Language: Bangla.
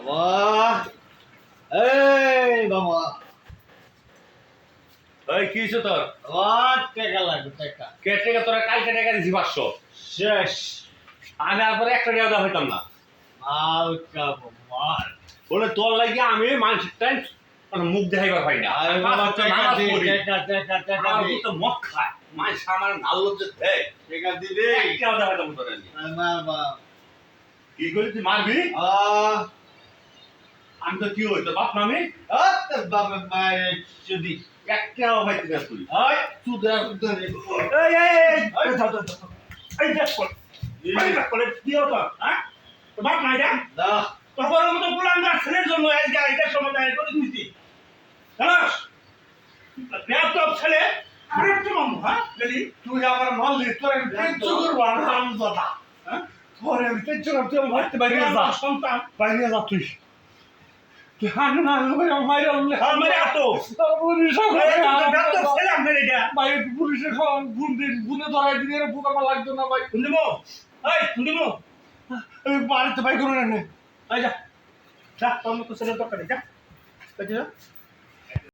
বাহ এই বাবা ওই কি হইছে তোর? আমার টাকা লাগবে টাকা কে থেকে তোরা কালকে টাকা দিছি 500। শেষ আমি আর পরে 1 টাকা দেওয়া হইতাম না। মাল কাবো মাল বলে তোর লাগি আমি মানুষের টাইম মানে মুখ দেখাইবার পাই না। আরে আমি বাবা পাঁচ ওয়াক্ত টাকা নামাজ দে পড়ি। টাকা আমার দে তো মদ খায়। মানুষ আমার নাল লজ্জা দেয়। টাকা দিবে 1 টাকা দেওয়া হইতাম তোর আমি। মার বাবা কি করলি তুই মারবি? আমি তো কি হইতো বাপ মামি? তোর বাবা মায়ের যদি 1 টাকাও পাইতি না তুই। ওই সুদার ধরে এই ধর ধর ধর। এই দেখ কর। এই দেখ করে কি হতো? হ্যাঁ? তো বাপ নাই রে? দা তোর মতো পুলাঙ্গা ছেলের জন্য এই যে এটা সময় দাঁড়িয়ে করে দিয়েছি। জানাস? বেয়াদব ছেলে আরেকটু মামু, হ্যাঁ? যদি তুই আমার মাল দিস তোর আমি কিচ্ছু করবো না হারামজাদা হ্যাঁ? তোর আমি কিচ্ছু করবো তুই ভাবতে বাইরে তুই যা আমার সন্তান। বাইরে যা তুই তুই হান না মাইরা আর মেরে আতো। পুলিশ বেয়াদব ছেলে আমি এটা। ভাই পুলিশের গুনে ধরাই দিয়ে বুক আমার লাগতো না ভাই শুনদিমো? এই শুনদিমো? আমি বাড়িতে ভাই করুন না এই যা। যা তোর মতো ছেলে দরকার নেই, যা। এই যে যা।